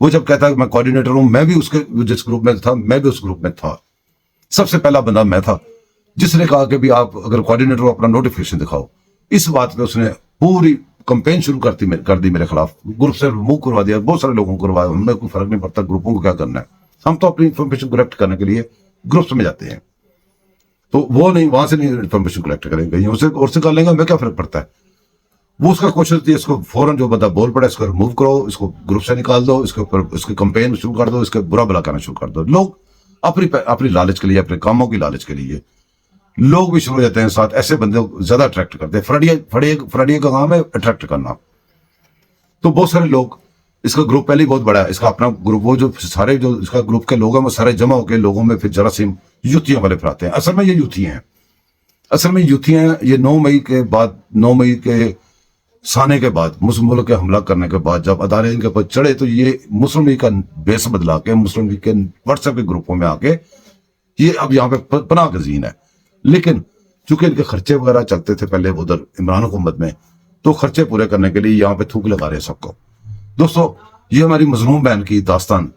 وہ جب کہتا ہے کہ میں کوآرڈینیٹر ہوں، میں بھی اس کے جس گروپ میں تھا میں بھی اس گروپ میں تھا، سب سے پہلا بندہ میں تھا جس نے کہا کہ بھی آپ اگر کوآرڈینیٹر ہو اپنا نوٹیفیکیشن دکھاؤ. اس بات پہ اس نے پوری کمپین شروع کر دی میرے خلاف، گروپ سے ریموو کروا دیا، بہت سارے لوگوں کو کروایا. ہمیں کوئی فرق نہیں پڑتا گروپوں کو کیا کرنا ہے، ہم تو اپنی انفارمیشن کلیکٹ کرنے کے لیے گروپس میں جاتے ہیں. تو وہ نہیں، وہاں سے نہیں انفارمیشن کلیکٹ کریں گے، اور سے کر لیں گے، ہمیں کیا فرق پڑتا ہے. وہ اس کا کوشش تھی اس کو فوراً جو بندہ بول پڑا اس کو ریموو کرو، اس کو گروپ سے نکال دو، اس کے اوپر اس کی کمپین شروع کر دو، اس کے برا بلا کرنا شروع کر دو. لوگ اپنی لالچ کے لیے، اپنے کاموں کی لالچ کے لیے لوگ بھی شروع ہو جاتے ہیں ساتھ، ایسے بندے زیادہ اٹریکٹ کرتے ہیں. فراڈیے کا کام ہے اٹریکٹ کرنا. تو بہت سارے لوگ، اس کا گروپ پہلے ہی بہت بڑا ہے، اس کا اپنا گروپ، وہ جو سارے جو اس کا گروپ کے لوگ ہیں وہ سارے جمع ہو کے لوگوں میں پھر جراثیم یوتھیاں والے پھیلاتے ہیں. اصل میں یہ یوتھیاں ہیں. یہ 9 مئی کے سانے کے بعد، مسلم ملک کے حملہ کرنے کے بعد جب ادارے ان کے اوپر چڑھے تو یہ مسلم لیگ کا بیس بدلا کے مسلم لیگ کے واٹس ایپ کے گروپوں میں آ کے یہ اب یہاں پہ پناہ گزین ہے. لیکن چونکہ ان کے خرچے وغیرہ چلتے تھے پہلے ادھر عمران حکومت میں، تو خرچے پورے کرنے کے لیے یہاں پہ تھوک لگا رہے ہیں سب کو. دوستو، یہ ہماری مظلوم بہن کی داستان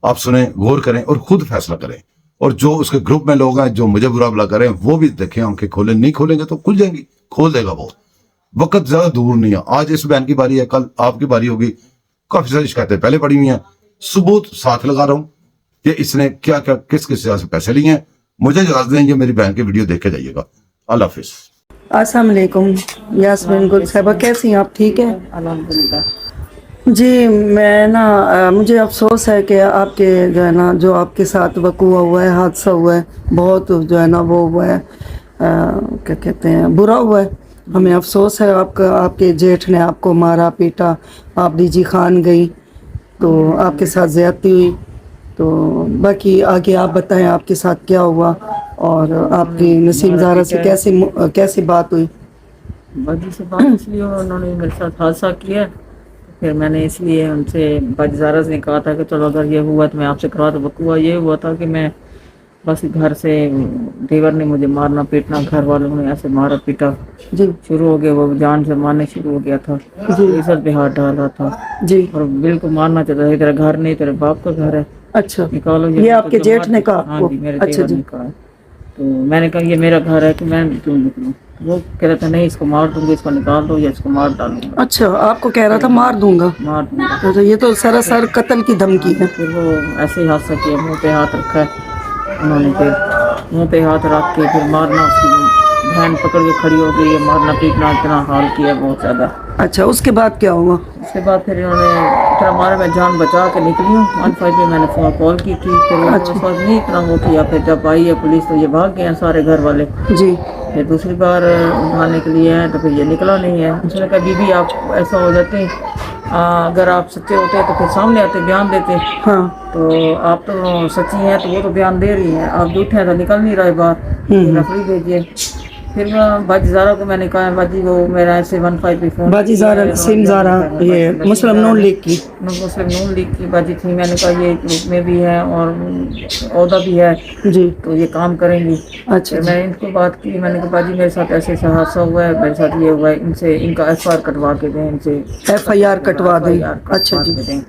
آپ سنیں، غور کریں اور خود فیصلہ کریں. اور جو اس کے گروپ میں لوگ ہیں جو مجھے برا بلا کریں وہ بھی دیکھیں، آنکھیں کھولیں. نہیں کھولیں گے تو کھل جائیں گی، کھول دے گا وہ. وقت زیادہ دور نہیں ہے، آج اس بہن کی باری ہے، کل آپ کی باری ہوگی. کافی ساری شکایتیں پہلے پڑی ہوئی ہیں، ثبوت ساتھ لگا رہا ہوں کہ اس نے کیا کیا کس جگہ سے پیسے لیے ہیں. مجھے اجازت دیں، یہ میری بہن کی ویڈیو دیکھ کے جائیے گا. اللہ حافظ. السلام علیکم یاسمین گل صاحبہ، کیسی ہیں آپ؟ ٹھیک ہے الحمدللہ. جی. میں مجھے افسوس ہے کہ آپ کے جو ہے نا جو آپ کے ساتھ وقوع ہوا ہے، حادثہ ہوا ہے، بہت جو ہے نا وہ ہوا ہے، کیا کہتے ہیں، برا ہوا ہے. ہمیں افسوس ہے آپ کے جیٹھ نے آپ کو مارا پیٹا، آپ ڈی جی خان گئی تو آپ کے ساتھ زیادتی ہوئی. تو باقی آگے آپ بتائیں آپ کے ساتھ کیا ہوا اور آپ کی نسیم زہرا سے کیسی بات ہوئی؟ باجی سے بات اس لیے انہوں نے میرے ساتھ حادثہ کیا، پھر میں نے اس لیے ان سے باجی زہرا نے کہا تھا کہ چلو اگر یہ ہوا تو میں آپ سے کروا. تو وقوع یہ ہوا تھا کہ میں بس گھر سے دیور نے مجھے مارنا پیٹنا، گھر والوں نے ایسے مارا پیٹا جی شروع ہو گیا، وہ جان سے مارنے شروع ہو گیا تھا. جی عزت پہ ہاتھ ڈالا تھا جی. اور بالکل مارنا چاہتا تھا، تیرا گھر نہیں تیرے باپ کا گھر ہے، اچھا، نکالو. یہ آپ کے جیٹھ نے کہا؟ ہاں جی، میرے اچھا دیور جی. نے کہا. تو میں نے کہا یہ میرا گھر ہے کہ میں کیوں نکلوں. وہ کہہ رہا تھا نہیں اس کو مار دوں گا، اس کو نکال دو یا اس کو مار ڈالوں گا. اچھا، آپ کو کہہ رہا تھا مار دوں گا؟ مار دوں گا. اچھا، یہ تو سراسر قتل کی دھمکی ہے. پھر وہ ایسے ہی حادثہ کیا، منہ پہ ہاتھ رکھا ہے انہوں نے. پھر منہ پہ ہاتھ رکھ کے پھر مارنا، اس کی بہن پکڑ کے کھڑی ہو گئی ہے، مارنا پیٹنا اتنا حال کیا بہت زیادہ. اچھا، اس کے بعد کیا ہوا؟ اس کے بعد پھر انہوں نے اتنا مارا، میں جان بچا کے نکلی ہوں. 15 پہ میں نے فون کال کی تھی، پھر اس وقت نہیں اتنا وہ کیا. پھر جب آئی ہے پولیس تو یہ بھاگ گئے ہیں سارے گھر والے. جی. پھر دوسری بار اٹھانے کے لیے ہیں تو پھر یہ نکلا نہیں ہے. اس نے کہا بی بی آپ ایسا ہو جاتے ہیں، اگر آپ سچے ہوتے تو پھر سامنے آتے بیان دیتے. ہاں. تو آپ تو سچی ہیں تو وہ تو بیان دے رہی ہیں، آپ جھوٹے ہیں تو نکل نہیں رہے باہر، ریفری بھیجیے. پھر باجی زہرا کو میں نے کہا باجی وہ میرا ایسے 15 پہ فون، باجی زہرا نسیم زہرا یہ مسلم نون لیگ کی باجی تھی. میں نے کہا یہ گروپ میں بھی ہے اور عہدہ بھی ہے جی. تو یہ کام کریں گی. اچھا پھر میں نے ان کو بات کی، میں نے کہا باجی میرے ساتھ ایسے حادثہ ہوا ہے، میرے ساتھ یہ ہوا ہے، ان سے ان کا ایف آئی آر کٹوا کے دیں، ان سے ایف آئی آر کٹوا دیں. اچھا جی.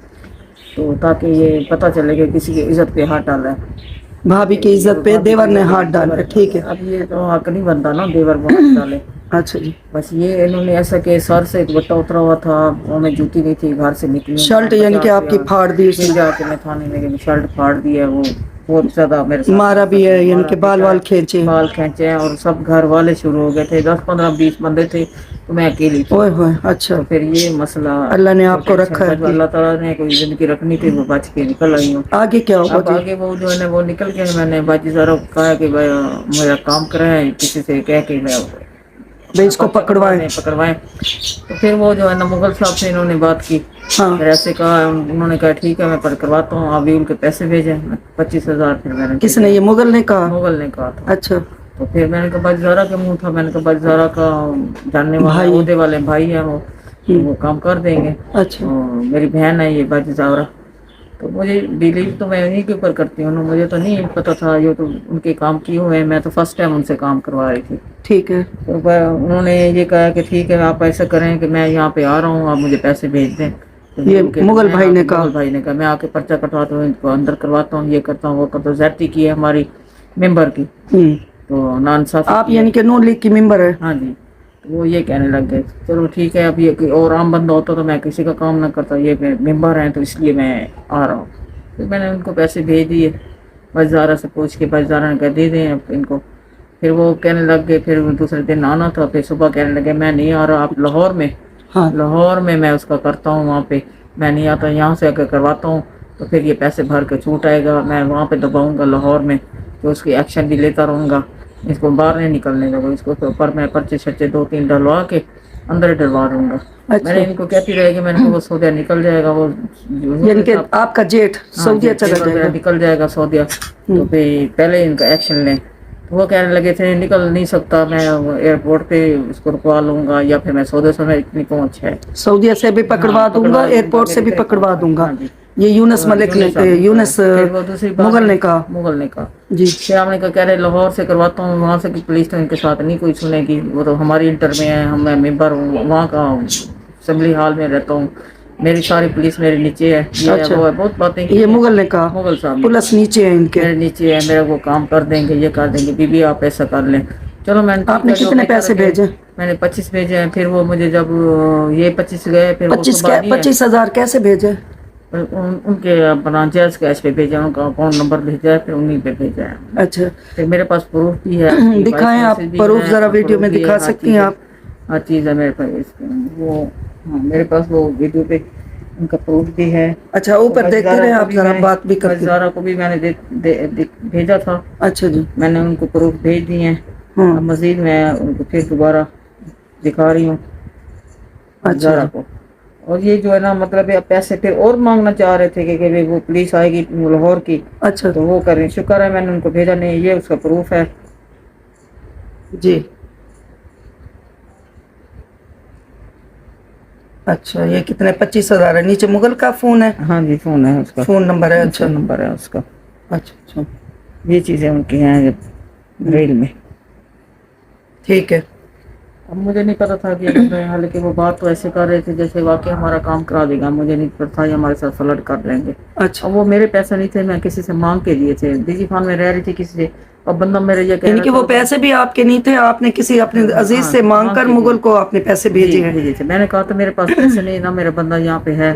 تو تاکہ یہ پتہ چلے کہ کسی کی عزت پہ ہاتھ ڈالا ہے، بھابھی کی عزت پہ دیور نے ہاتھ ڈالا. ٹھیک ہے. اب یہ تو حق نہیں بنتا نا دیور کو ہاتھ ڈالے. اچھا جی. بس یہ انہوں نے ایسا کہ سر سے ایک بٹا اترا ہوا تھا، وہ میں جوتی نہیں تھی، گھر سے نکلی شرٹ یعنی کہ آپ کی پھاڑ دی اس نے؟ جا کے میں تھانے میں شرٹ پھاڑ دی ہے. وہ بہت زیادہ میرے ساتھ مارا بھی ہے، یعنی کہ بال کھینچے ہیں اور سب گھر والے شروع ہو گئے تھے. 10 15 20 بندے تھے تو میں اکیلی تھی. اوئے ہوئے. اچھا. تو پھر یہ مسئلہ اللہ نے آپ کو رکھا ہے، اللہ تعالیٰ نے کوئی زندگی رکھنی تھی، وہ بچ کے نکل آئی ہوں. آگے کیا ہوگا؟ اب آگے وہ جو ہے نا وہ نکل کے میں نے باجی زہرا کو کہا کہ بھائی میرا کام کرائیں، کسی سے کہہ کے میں اس کو پکڑوائیں. تو پھر وہ جو ہے نا مغل صاحب سے انہوں نے بات کی. پھر ایسے کہا، انہوں نے کہا ٹھیک ہے میں پر کرواتا ہوں، آپ ان کے پیسے بھیجیں 25,000. پھر میں نے کس نے؟ یہ مغل نے کہا؟ مغل نے کہا تھا. اچھا. تو پھر میں نے کہا باجی زہرا کے منہ تھا، میں نے کہا باجی زہرا کا جاننے والے عہدے والے بھائی ہیں، وہ کام کر دیں گے. اچھا. میری بہن ہے یہ باجی زہرا، تو مجھے بلیو تو میں انہیں کے اوپر کرتی ہوں، مجھے تو نہیں پتا تھا، یہ تو ان کے کام کیے ہوئے ہیں، میں تو فرسٹ ٹائم ان سے کام کروا رہی تھی. ٹھیک ہے. تو انہوں نے یہ کہا کہ ٹھیک ہے آپ ایسا کریں کہ میں یہاں پہ آ رہا ہوں، آپ مجھے پیسے بھیج دیں. یہ مغل بھائی نے کہا، مغل بھائی نے کہا میں آ کے پرچہ کٹواتا ہوں، ان کو اندر کرواتا ہوں، یہ کرتا ہوں وہ کرتا ہوں، زیادتی کی ہے ہماری ممبر کی، تو نانصافی آپ کی ہے۔ یعنی کہ نون لیگ کی ممبر ہے؟ ہاں جی، تو وہ یہ کہنے لگ گئے چلو ٹھیک ہے، اب یہ کوئی اور عام بندہ ہوتا تو میں کسی کا کام نہ کرتا، یہ ممبر ہیں تو اس لیے میں آ رہا ہوں۔ پھر میں نے ان کو پیسے بھیج دیے، بجزارہ سے پوچھ کے، بجزارہ نے کہا دے دیں ان کو۔ پھر وہ کہنے لگ گئے، پھر دوسرے دن آنا تھا، پھر صبح کہنے لگے میں نہیں آ رہا، آپ لاہور میں، ہاں لاہور میں اس کا کرتا ہوں، وہاں پہ میں نہیں آتا، یہاں سے اگر کرواتا ہوں تو پھر یہ پیسے بھر کے چھوٹ آئے گا، میں وہاں پہ دباؤں گا لاہور میں، تو اس کی ایکشن بھی لیتا رہوں گا، اس کو باہر نہیں نکلنے دوں گا، اس کو اوپر میں پرچے شرچے 2-3 ڈلوا کے اندر ڈلوا دوں گا۔ میں نے ان کو کہتی رہے کہ میں نے کہا وہ سعودیہ نکل جائے گا، وہ یعنی کہ آپ کا جیٹ سعودیہ چلا جائے گا؟ نکل جائے گا سعودیہ، تو پھر پہلے ان کا ایکشن لیں۔ تو وہ کہنے لگے تھے نکل نہیں سکتا، میں ایئرپورٹ پہ اس کو رکوا لوں گا، یا پھر میں سعودیہ سے اتنی پہنچ ہے، سعودیہ سے بھی پکڑوا دوں گا، ایئرپورٹ سے بھی پکڑوا دوں گا، یہ یونس ملک نے، یونس مغل نے کہا، مغل نے کہا جی۔ پھر ہم نے کہا کہہ رہے لاہور سے کرواتا ہوں، وہاں سے کی پولیس تو ان کے ساتھ نہیں کوئی سنے گی، وہ تو ہماری انٹر میں ہے، میں ممبر ہوں، وہاں کا اسمبلی ہال میں رہتا ہوں، میری ساری پولیس میرے نیچے ہے، یہ ہے وہ ہے، بہت باتیں کی یہ ہیں۔ مغل نے کہا، مغل صاحب نے پولیس نیچے ہے ان کے، میرے نیچے ہے، میرے کو کام کر دیں گے، یہ کر دیں گے، بی بی آپ ایسا کر لیں۔ چلو میں نے آپ نے کتنے پیسے بھیجے؟ میں نے 25 بھیجے ہیں، پھر وہ مجھے جب یہ 25 گئے، پھر وہ 25,000 کیسے بھیجے؟ ان کے اپنا جیز کیش پہ بھیجا، ان کا اکاؤنٹ نمبر بھیجا ہے، پھر انہیں پہ بھیجا ہے۔ اچھا پھر میرے پاس پروف بھی ہے، دکھائیں آپ پروف ذرا ویڈیو میں دکھا سکتی ہیں آپ؟ ہر چیز ہے میرے پاس، وہ ہاں میرے پاس وہ ویڈیو پہ ان کا پروف بھی ہے۔ اچھا اوپر دیکھتے رہے آپ، ذرا بات بھی کرتے ہیں۔ زارا کو بھی میں نے بھیجا تھا، اچھا جی، میں نے ان کو پروف بھیج دیے ہیں، ہاں اب مزید میں ان کو پھر دوبارہ دکھا رہی ہوں زارا کو۔ اور یہ جو ہے نا مطلب پیسے پھر اور مانگنا چاہ رہے تھے کہ وہ پولیس آئے گی لاہور کی، اچھا تو وہ کریں، شکر ہے میں نے ان کو بھیجا نہیں، یہ اس کا پروف ہے۔ جی اچھا، یہ کتنے 25,000 ہے، نیچے مغل کا فون ہے؟ ہاں جی فون ہے اس کا، فون نمبر ہے؟ اچھا نمبر ہے اس کا۔ اچھا اچھا یہ چیزیں ان کی ہیں ریل میں۔ ٹھیک ہے۔ اب مجھے نہیں پتا تھا کہ حالانکہ وہ بات تو ایسے کر رہے تھے جیسے واقعی ہمارا کام کرا دے گا، مجھے نہیں پتا تھا یہ ہمارے ساتھ فلرٹ کر لیں گے۔ اچھا اب وہ میرے پیسے نہیں تھے، میں کسی سے مانگ کے لیے تھے، ڈی جی خان میں رہ رہی تھی کسی سے، اب بندہ میرے یہ کہہ یعنی رہا کہ وہ پیسے بھی آپ کے نہیں تھے، آپ نے کسی اپنے عزیز سے مانگ کر مغل کو آپ نے پیسے بھیجے ہیں؟ بھیجے تھے۔ میں نے کہا تو میرے پاس پیسے نہیں، نہ میرا بندہ یہاں پہ ہے،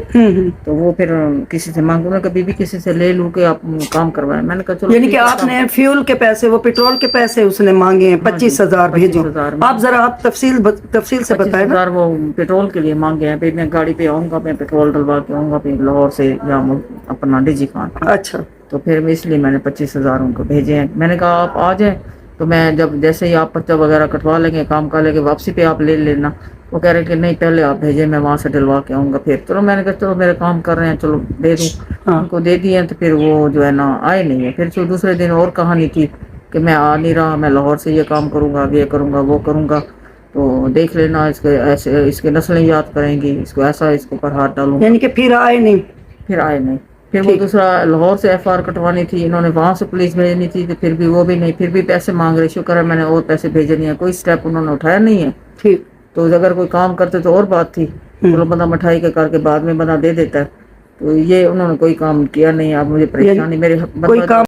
تو وہ پھر کسی سے مانگوں گا، کبھی بھی کسی سے لے لوں کہ آپ کام کروائیں۔ میں نے کہا چلو یعنی کہ آپ نے فیول کے پیسے، وہ پیٹرول کے پیسے اس نے مانگے ہیں، 25,000 بھیجو۔ آپ ذرا آپ تفصیل سے بتائیں نا۔ 25,000 وہ پیٹرول کے لیے مانگے ہیں، پھر میں گاڑی پہ آؤں گا، میں پیٹرول ڈلوا کے آؤں گا پھر لاہور سے یا اپنا ڈی جی خان۔ اچھا تو پھر اس لیے میں نے 25,000 ان کو بھیجے ہیں۔ میں نے کہا آپ آ جائیں، تو میں جب جیسے ہی آپ پرچہ وغیرہ کٹوا لیں گے، کام کر لیں گے، واپسی پہ آپ لے لینا۔ وہ کہہ رہے کہ نہیں پہلے آپ بھیجیں، میں وہاں سے ڈلوا کے آؤں گا پھر۔ چلو میں نے کہا چلو میرے کام کر رہے ہیں، چلو دے دوں، ان کو دے دیے ہیں۔ تو پھر وہ جو ہے نا آئے نہیں ہے، پھر دوسرے دن اور کہانی تھی کہ میں آ نہیں رہا، میں لاہور سے یہ کام کروں گا، یہ کروں گا، وہ کروں گا، تو دیکھ لینا، اس کے ایسے اس کے نسلیں یاد کریں گی، اس کو ایسا اس کو پر ہاتھ ڈالوں گا۔ یعنی کہ پھر آئے نہیں؟ پھر آئے نہیں۔ پھر وہ دوسرا لاہور سے FR کٹوانی تھی، انہوں نے وہاں سے پولیس بھیجنی تھی، تو پھر بھی وہ بھی نہیں، پھر بھی پیسے مانگ رہے۔ شکر ہے میں نے اور پیسے بھیجے نہیں ہیں، کوئی سٹیپ انہوں نے اٹھایا نہیں ہے۔ ٹھیک، تو اگر کوئی کام کرتے تو اور بات تھی، چلو بندہ مٹھائی کے کر کے بعد میں بندہ دے دیتا ہے، تو یہ انہوں نے کوئی کام کیا نہیں۔ اب مجھے پریشانی، میرے کوئی کام